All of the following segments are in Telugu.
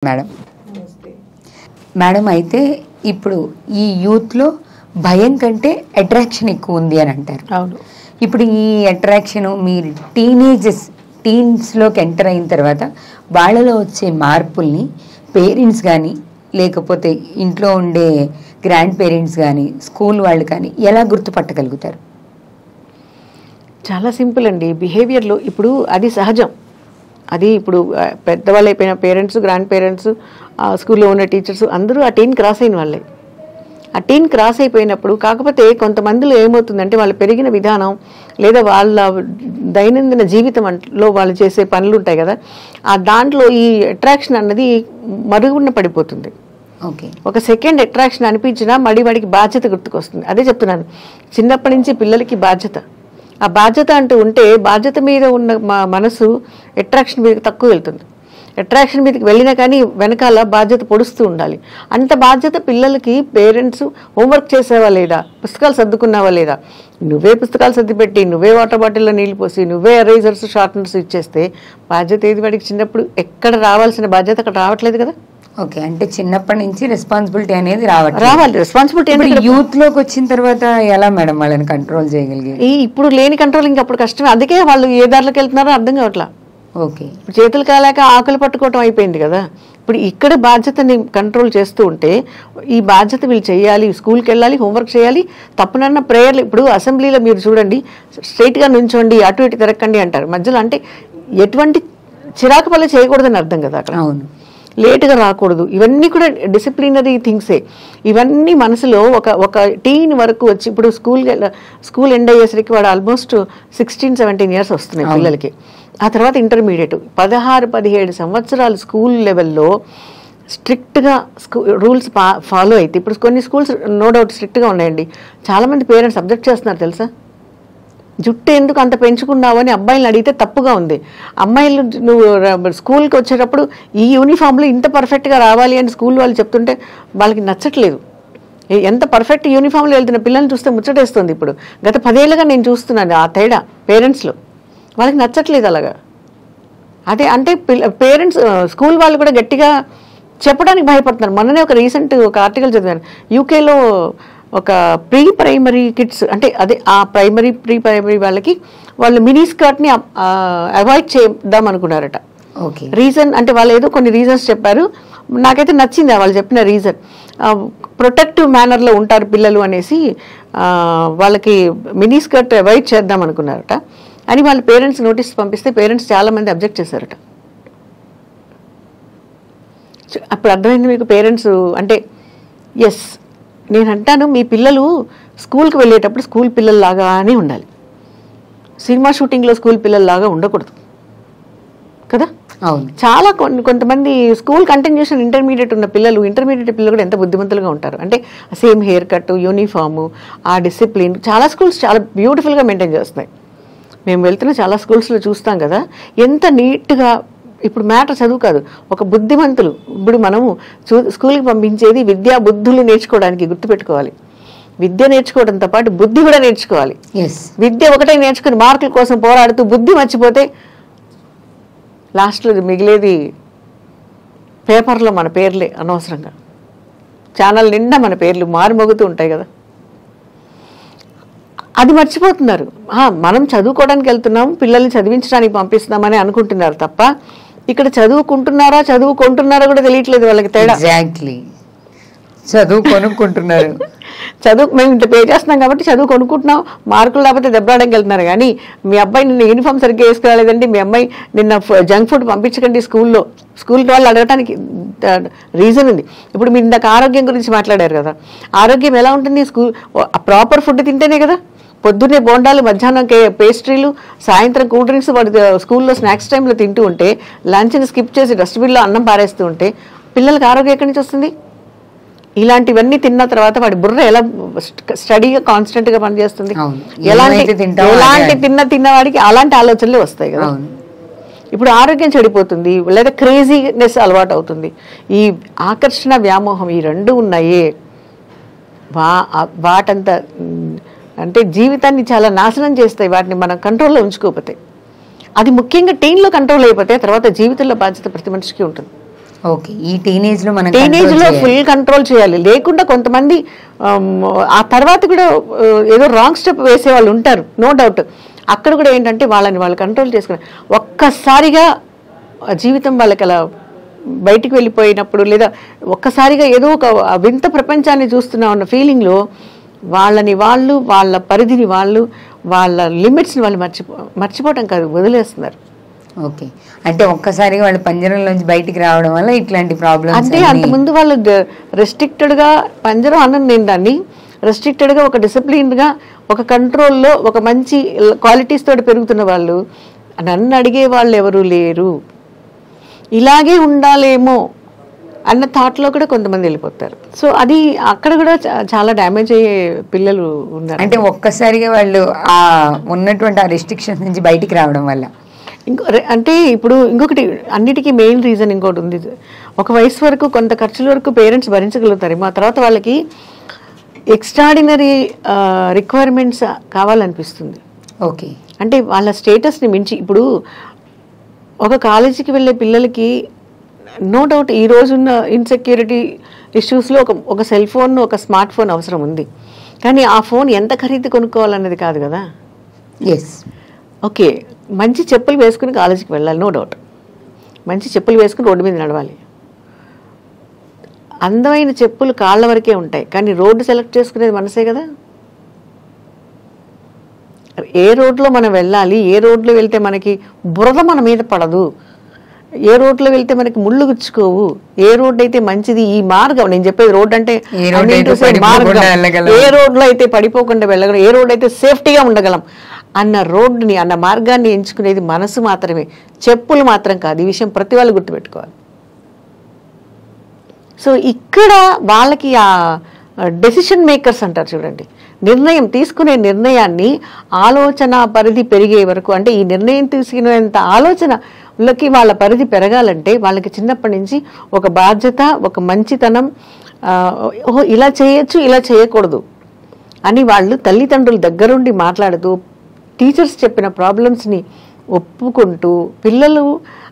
మేడం మేడం అయితే ఇప్పుడు ఈ యూత్లో భయం కంటే అట్రాక్షన్ ఎక్కువ ఉంది అని అంటారు. అవును. ఇప్పుడు ఈ అట్రాక్షన్ మీరు టీన్స్లోకి ఎంటర్ అయిన తర్వాత వాళ్ళలో వచ్చే మార్పుల్ని పేరెంట్స్ కానీ లేకపోతే ఇంట్లో ఉండే గ్రాండ్ పేరెంట్స్ కానీ స్కూల్ వాళ్ళు కానీ ఎలా గుర్తుపట్టగలుగుతారు? చాలా సింపుల్ అండి. బిహేవియర్లో ఇప్పుడు అది సహజం. అది ఇప్పుడు పెద్దవాళ్ళు అయిపోయిన పేరెంట్స్, గ్రాండ్ పేరెంట్స్, స్కూల్లో ఉన్న టీచర్స్ అందరూ ఆ టీన్ క్రాస్ అయిన వాళ్ళే. ఆ టీన్ క్రాస్ అయిపోయినప్పుడు కాకపోతే కొంతమందిలో ఏమవుతుందంటే వాళ్ళు పెరిగిన విధానం లేదా వాళ్ళ దైనందిన జీవితంలో వాళ్ళు చేసే పనులు ఉంటాయి కదా, ఆ దాంట్లో ఈ అట్రాక్షన్ అన్నది మరుగున పడిపోతుంది. ఓకే, ఒక సెకండ్ అట్రాక్షన్ అనిపించినా మళ్ళీ వాడికి బాధ్యత గుర్తుకొస్తుంది. అదే చెప్తున్నాను, చిన్నప్పటి నుంచి పిల్లలకి బాధ్యత, ఆ బాధ్యత అంటూ ఉంటే బాధ్యత మీద ఉన్న మనసు అట్రాక్షన్ మీద తక్కువ వెళ్తుంది. అట్రాక్షన్ మీదకి వెళ్ళినా కానీ వెనకాల బాధ్యత పొడుస్తూ ఉండాలి. అంత బాధ్యత పిల్లలకి పేరెంట్స్ హోంవర్క్ చేసావా లేదా, పుస్తకాలు సర్దుకున్నావా లేదా, నువ్వే పుస్తకాలు సర్దిపెట్టి నువ్వే వాటర్ బాటిల్లో నీళ్ళు పోసి నువ్వే ఎరేజర్స్ షార్ట్నర్స్ ఇచ్చేస్తే బాధ్యత ఏది వాడికి చిన్నప్పుడు ఎక్కడ రావాల్సిన బాధ్యత అక్కడ రావట్లేదు కదా. ఓకే, అంటే చిన్నప్పటి నుంచి రెస్పాన్సిబిలిటీ అనేది రావాలి. రెస్పాన్సిబిలిటీ అంటే యూత్ లోకి వచ్చిన తర్వాత ఎలా మేడం వాళ్ళని కంట్రోల్ చేయగలిగి? ఇప్పుడు లేని కంట్రోల్ ఇంకప్పుడు కష్టమే. అందుకే వాళ్ళు ఏ దారిలోకి వెళ్తున్నారో అర్థం కావట్లా. ఓకే, ఇప్పుడు చేతులు కాలేక ఆకులు పట్టుకోవటం అయిపోయింది కదా. ఇప్పుడు ఇక్కడ బాధ్యతని కంట్రోల్ చేస్తూ ఉంటే ఈ బాధ్యత వీళ్ళు చేయాలి, స్కూల్కి వెళ్ళాలి, హోంవర్క్ చేయాలి, తప్పునన్న ప్రేయర్లు. ఇప్పుడు అసెంబ్లీలో మీరు చూడండి, స్ట్రైట్గా నుంచోండి, అటు ఇటు తిరగండి అంటారు. మధ్యలో అంటే ఎటువంటి చిరాకు పనులు చేయకూడదని అర్థం కదా అక్కడ. అవును, లేటుగా రాకూడదు. ఇవన్నీ కూడా డిసిప్లినరీ థింగ్సే. ఇవన్నీ మనసులో ఒక టీన్ వరకు వచ్చి ఇప్పుడు స్కూల్ ఎండ్ అయ్యేసరికి వాడు ఆల్మోస్ట్ 16-17 ఇయర్స్ వస్తున్నాయి పిల్లలకి. ఆ తర్వాత ఇంటర్మీడియట్ 16-17 సంవత్సరాలు స్కూల్ లెవెల్లో స్ట్రిక్ట్గా రూల్స్ ఫాలో అయితే, ఇప్పుడు కొన్ని స్కూల్స్ నో డౌట్ స్ట్రిక్ట్గా ఉన్నాయండి. చాలామంది పేరెంట్స్ అబ్జెక్ట్ చేస్తున్నారు తెలుసా. జుట్టు ఎందుకు అంత పెంచుకున్నావు అని అబ్బాయిలను అడిగితే తప్పుగా ఉంది. అమ్మాయిలు నువ్వు స్కూల్కి వచ్చేటప్పుడు ఈ యూనిఫామ్లో ఇంత పర్ఫెక్ట్గా రావాలి అని స్కూల్ వాళ్ళు చెప్తుంటే వాళ్ళకి నచ్చట్లేదు. ఎంత పర్ఫెక్ట్ యూనిఫామ్లో వెళ్తున్న పిల్లల్ని చూస్తే ముచ్చటేస్తుంది. ఇప్పుడు గత 10 ఏళ్ళుగా నేను చూస్తున్నాను ఆ తేడా పేరెంట్స్లో. వాళ్ళకి నచ్చట్లేదు అలాగా. అదే అంటే పేరెంట్స్ స్కూల్ వాళ్ళు కూడా గట్టిగా చెప్పడానికి భయపడుతున్నారు. మొన్ననే ఒక రీసెంట్ ఒక ఆర్టికల్ చదివాను. యూకేలో ఒక ప్రీ ప్రైమరీ కిడ్స్, అంటే అదే ఆ ప్రీ ప్రైమరీ వాళ్ళకి వాళ్ళు మినీ స్కర్ట్ని అవాయిడ్ చేద్దాం అనుకున్నారట. ఓకే, రీజన్ అంటే వాళ్ళు ఏదో కొన్ని రీజన్స్ చెప్పారు. నాకైతే నచ్చింది వాళ్ళు చెప్పిన రీజన్. ప్రొటెక్టివ్ మేనర్లో ఉంటారు పిల్లలు అనేసి వాళ్ళకి మినీ స్కర్ట్ అవాయిడ్ చేద్దాం అనుకున్నారట అని వాళ్ళ పేరెంట్స్ నోటీస్ పంపిస్తే పేరెంట్స్ చాలామంది అబ్జెక్ట్ చేశారట. అప్పుడు అర్థమైంది మీకు పేరెంట్స్ అంటే. ఎస్, నేను అంటాను మీ పిల్లలు స్కూల్కి వెళ్ళేటప్పుడు స్కూల్ పిల్లల్లాగానే ఉండాలి. సినిమా షూటింగ్లో స్కూల్ పిల్లల్లాగా ఉండకూడదు కదా. అవును, చాలా కొంతమంది స్కూల్ కంటిన్యూషన్ ఇంటర్మీడియట్ ఉన్న ఇంటర్మీడియట్ పిల్లలు కూడా ఎంత బుద్ధిమంతులుగా ఉంటారు అంటే సేమ్ హెయిర్ కట్, యూనిఫాము, ఆ డిసిప్లిన్. చాలా స్కూల్స్ చాలా బ్యూటిఫుల్గా మెయింటైన్ చేస్తున్నాయి. మేము వెళ్తున్న చాలా స్కూల్స్లో చూస్తాం కదా ఎంత నీట్గా. ఇప్పుడు మ్యాటర్ చదువు కాదు, ఒక బుద్ధిమంతులు. ఇప్పుడు మనము స్కూల్కి పంపించేది విద్యా బుద్ధులు నేర్చుకోవడానికి, గుర్తుపెట్టుకోవాలి. విద్య నేర్చుకోవడంతో పాటు బుద్ధి కూడా నేర్చుకోవాలి. విద్య ఒకటే నేర్చుకుని మార్కుల కోసం పోరాడుతూ బుద్ధి మర్చిపోతే లాస్ట్లో మిగిలేది పేపర్లో మన పేర్లే అనవసరంగా. ఛానల్ నిండా మన పేర్లు మారుమోగుతూ ఉంటాయి కదా. అది మర్చిపోతున్నారు. మనం చదువుకోవడానికి వెళ్తున్నాం, పిల్లల్ని చదివించడానికి పంపిస్తున్నామని అనుకుంటున్నారు తప్ప ఇక్కడ చదువుకుంటున్నారా కూడా తెలియట్లేదు వాళ్ళకి. తేడా ఎగ్జాక్ట్లీ, చదువు కొనుక్కుంటున్నారు. మేము ఇంత పే చేస్తున్నాం కాబట్టి చదువు కొనుక్కుంటున్నాం, మార్కులు లేకపోతే దెబ్బలాడడానికి వెళ్తున్నారు. కానీ మీ అబ్బాయి నిన్న యూనిఫామ్ సరిగ్గా వేసుకురాలేదండి, మీ అమ్మాయి నిన్న జంక్ ఫుడ్ పంపించకండి స్కూల్ వాళ్ళు అడగటానికి రీజన్ ఉంది. ఇప్పుడు మీరు ఇందాక ఆరోగ్యం గురించి మాట్లాడారు కదా. ఆరోగ్యం ఎలా ఉంటుంది? ప్రాపర్ ఫుడ్ తింటేనే కదా. పొద్దున్నే బోండాలు, మధ్యాహ్నం పేస్ట్రీలు, సాయంత్రం కూల్ డ్రింక్స్ వాడు స్కూల్లో స్నాక్స్ టైంలో తింటూ ఉంటే, లంచ్ని స్కిప్ చేసి డస్ట్బిన్లో అన్నం పారేస్తూ ఉంటే పిల్లలకి ఆరోగ్యం ఎక్కడి నుంచి వస్తుంది? ఇలాంటివన్నీ తిన్న తర్వాత వాడి బుర్ర ఎలా స్టడీగా కాన్స్టెంట్గా పనిచేస్తుంది? ఎలాంటి తిన్నవాడికి అలాంటి ఆలోచనలే వస్తాయి కదా. ఇప్పుడు ఆరోగ్యం చెడిపోతుంది, లేదా క్రేజీనెస్ అలవాటు అవుతుంది. ఈ ఆకర్షణ, వ్యామోహం ఈ రెండు ఉన్నాయే, వాటంతా అంటే జీవితాన్ని చాలా నాశనం చేస్తాయి. వాటిని మనం కంట్రోల్లో ఉంచుకోకపోతే, అది ముఖ్యంగా టీన్లో కంట్రోల్ అయిపోతే తర్వాత జీవితంలో బాధ్యత ప్రతి మనిషికి ఉంటుంది. ఓకే, ఈ టీనేజ్ లో మనం టీనేజ్ లో ఫుల్ కంట్రోల్ చేయాలి. లేకుండా కొంతమంది ఆ తర్వాత కూడా ఏదో రాంగ్ స్టెప్ వేసే వాళ్ళు ఉంటారు, నో డౌట్. అక్కడ కూడా ఏంటంటే వాళ్ళని వాళ్ళు కంట్రోల్ చేసుకుని ఒక్కసారిగా జీవితం వాళ్ళకి అలా బయటికి వెళ్ళిపోయినప్పుడు, లేదా ఒక్కసారిగా ఏదో ఒక వింత ప్రపంచాన్ని చూస్తున్నాం అన్న ఫీలింగ్లో వాళ్ళని వాళ్ళు, వాళ్ళ పరిధిని వాళ్ళు, వాళ్ళ లిమిట్స్ని వాళ్ళు మర్చిపోవటం కాదు, వదిలేస్తున్నారు. ఓకే, అంటే ఒక్కసారిగా వాళ్ళు పంజరంలోంచి బయటికి రావడం వల్ల ఇట్లాంటి ప్రాబ్లమ్స్. అంటే అంతకుముందు వాళ్ళు రెస్ట్రిక్టెడ్గా, పంజరం అన్నది నేను దాన్ని రెస్ట్రిక్టెడ్గా, ఒక డిసిప్లిన్గా, ఒక కంట్రోల్లో, ఒక మంచి క్వాలిటీస్ తోటి పెరుగుతున్న వాళ్ళు నన్ను అడిగే వాళ్ళు ఎవరు లేరు, ఇలాగే ఉండాలేమో అన్న థాట్లో కూడా కొంతమంది వెళ్ళిపోతారు. సో అది అక్కడ కూడా చాలా డ్యామేజ్ అయ్యే పిల్లలు ఉన్నారు. అంటే ఒక్కసారిగా వాళ్ళు ఆ ఉన్నటువంటి ఆ రెస్ట్రిక్షన్స్ నుంచి బయటికి రావడం వల్ల. అంటే ఇప్పుడు ఇంకొకటి, అన్నిటికీ మెయిన్ రీజన్ ఇంకోటి ఉంది. ఒక వయసు వరకు కొంత ఖర్చుల వరకు పేరెంట్స్ భరించగలుగుతారు, మా తర్వాత వాళ్ళకి ఎక్స్ట్రాడినరీ రిక్వైర్మెంట్స్ కావాలనిపిస్తుంది. ఓకే, అంటే వాళ్ళ స్టేటస్ని మించి. ఇప్పుడు ఒక కాలేజీకి వెళ్ళే పిల్లలకి నో డౌట్ ఈ రోజున్న ఇన్సెక్యూరిటీ ఇష్యూస్లో ఒక సెల్ ఫోన్, ఒక స్మార్ట్ ఫోన్ అవసరం ఉంది. కానీ ఆ ఫోన్ ఎంత ఖరీదు కొనుక్కోవాలన్నది కాదు కదా. ఎస్, ఓకే, మంచి చెప్పులు వేసుకుని కాలేజీకి వెళ్ళాలి, నో డౌట్. మంచి చెప్పులు వేసుకుని రోడ్డు మీద నడవాలి. అందమైన చెప్పులు కాళ్ళ వరకే ఉంటాయి, కానీ రోడ్డు సెలెక్ట్ చేసుకునేది మనసే కదా. ఏ రోడ్లో మనం వెళ్ళాలి, ఏ రోడ్లో వెళ్తే మనకి బురద మన మీద పడదు, ఏ రోడ్లో వెళ్తే మనకి ముళ్ళు గుచ్చుకోవు, ఏ రోడ్డు అయితే మంచిది, ఈ మార్గం నేను చెప్పేది రోడ్ అంటే మార్గం, ఏ రోడ్లో అయితే పడిపోకుండా వెళ్ళగలం, ఏ రోడ్ అయితే సేఫ్టీగా ఉండగలం అన్న రోడ్డుని, అన్న మార్గాన్ని ఎంచుకునేది మనసు మాత్రమే, చెప్పులు మాత్రం కాదు. ఈ విషయం ప్రతి వాళ్ళు గుర్తుపెట్టుకోవాలి. సో ఇక్కడ వాళ్ళకి ఆ డెసిషన్ మేకర్స్ అంటారు చూడండి, నిర్ణయం తీసుకునే నిర్ణయాన్ని, ఆలోచన పరిధి పెరిగే వరకు, అంటే ఈ నిర్ణయం తీసుకునేంత ఆలోచనలకి వాళ్ళ పరిధి పెరగాలంటే వాళ్ళకి చిన్నప్పటి నుంచి ఒక బాధ్యత, ఒక మంచితనం, ఇలా చేయొచ్చు, ఇలా చేయకూడదు అని వాళ్ళు తల్లిదండ్రుల దగ్గరుండి మాట్లాడుతూ, టీచర్స్ చెప్పిన ప్రాబ్లమ్స్ని ఒప్పుకుంటూ పిల్లలు.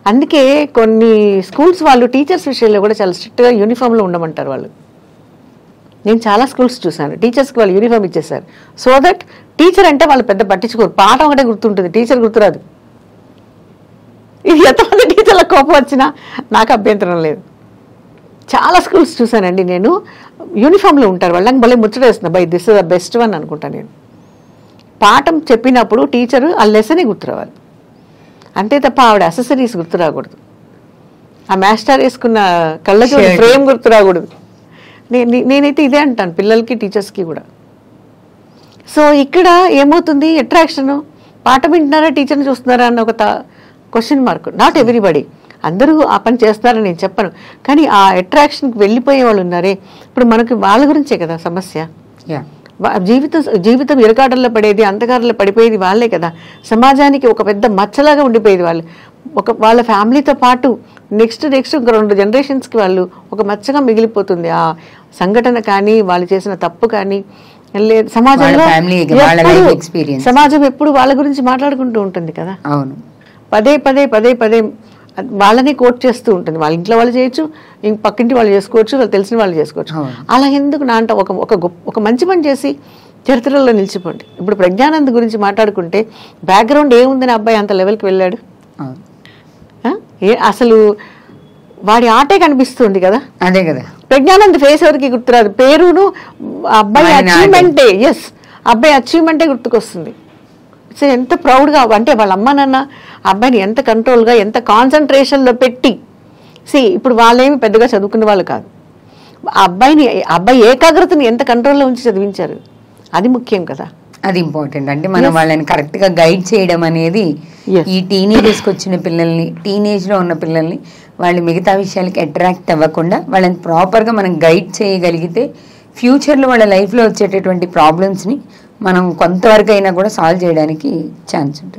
అందుకే కొన్ని స్కూల్స్ వాళ్ళు టీచర్స్ విషయంలో కూడా చాలా స్ట్రిక్ట్గా యూనిఫామ్లో ఉండమంటారు వాళ్ళు. నేను చాలా స్కూల్స్ చూశాను, టీచర్స్కి వాళ్ళు యూనిఫామ్ ఇచ్చేసారు, సో దట్ టీచర్ అంటే వాళ్ళు పెద్ద పట్టించుకోరు, పాఠం ఒకటే గుర్తుంటుంది, టీచర్ గుర్తురాదు. ఇది ఎంతమంది టీచర్ల కోపం వచ్చినా నాకు అభ్యంతరం లేదు. చాలా స్కూల్స్ చూశానండి నేను, యూనిఫామ్లో ఉంటారు, వాళ్ళకి భలే ముచ్చటేస్తుంది, by this is the best one అనుకుంటా నేను. పాఠం చెప్పినప్పుడు టీచరు ఆ లెసనే గుర్తురావాలి, అంతే తప్ప ఆవిడ అసెసరీస్ గుర్తురాకూడదు, ఆ మాస్టర్ వేసుకున్న కళ్ళజోడు ఫ్రేమ్ గుర్తురాకూడదు. నేనైతే ఇదే అంటాను పిల్లలకి, టీచర్స్కి కూడా. సో ఇక్కడ ఏమవుతుంది, అట్రాక్షను, పాఠం వింటున్నారా టీచర్ని చూస్తున్నారా అన్న ఒక క్వశ్చన్ మార్క్. నాట్ ఎవ్రీబడి, అందరూ ఆ పని చేస్తారని నేను చెప్పను, కానీ ఆ అట్రాక్షన్కి వెళ్ళిపోయే వాళ్ళు ఉన్నారే, ఇప్పుడు మనకి వాళ్ళ గురించే కదా సమస్య. జీవితం ఇరకాటల్లో పడేది, అంధకారంలో పడిపోయేది వాళ్ళే కదా. సమాజానికి ఒక పెద్ద మచ్చలాగా ఉండిపోయేది వాళ్ళు, వాళ్ళ ఫ్యామిలీతో పాటు నెక్స్ట్ ఇంకో 2 జనరేషన్స్కి వాళ్ళు ఒక మచ్చగా మిగిలిపోతుంది ఆ సంఘటన కానీ, వాళ్ళు చేసిన తప్పు కానీ. సమాజం ఎప్పుడు వాళ్ళ గురించి మాట్లాడుకుంటూ ఉంటుంది కదా. అవును, పదే వాళ్ళని కోట్ చేస్తూ ఉంటుంది. వాళ్ళ ఇంట్లో వాళ్ళు చేయొచ్చు, పక్కింటి వాళ్ళు చేసుకోవచ్చు, వాళ్ళు తెలిసిన వాళ్ళు చేసుకోవచ్చు. అలా ఎందుకు నా అంట ఒక మంచి పని చేసి చరిత్రలో నిలిచిపోండి. ఇప్పుడు ప్రజ్ఞానంద్ గురించి మాట్లాడుకుంటే బ్యాక్గ్రౌండ్ ఏముందని అబ్బాయి అంత లెవెల్కి వెళ్ళాడు, అసలు వాడి ఆటే కనిపిస్తుంది కదా. అదే కదా, ప్రజ్ఞానంద్ ఫేస్ ఎవరికి గుర్తురాదు, పేరును అబ్బాయి అచీవ్మెంటే, ఎస్ అబ్బాయి అచీవ్మెంటే గుర్తుకొస్తుంది. సో ఎంత ప్రౌడ్గా, అంటే వాళ్ళ అమ్మ నాన్న అబ్బాయిని ఎంత కంట్రోల్గా, ఎంత కాన్సన్ట్రేషన్లో పెట్టి, ఇప్పుడు వాళ్ళేమి పెద్దగా చదువుకునే వాళ్ళు కాదు, అబ్బాయి ఏకాగ్రతని ఎంత కంట్రోల్లో ఉంచి చదివించారు, అది ముఖ్యం కదా. అది ఇంపార్టెంట్. అంటే మనం వాళ్ళని కరెక్ట్గా గైడ్ చేయడం అనేది, ఈ టీనేజెస్కి వచ్చిన పిల్లల్ని, టీనేజ్లో ఉన్న పిల్లల్ని వాళ్ళు మిగతా విషయాలకి అట్రాక్ట్ అవ్వకుండా వాళ్ళని ప్రాపర్గా మనం గైడ్ చేయగలిగితే ఫ్యూచర్లో వాళ్ళ లైఫ్లో వచ్చేటటువంటి ప్రాబ్లమ్స్ని మనం కొంతవరకు అయినా కూడా సాల్వ్ చేయడానికి ఛాన్స్ ఉంటుంది.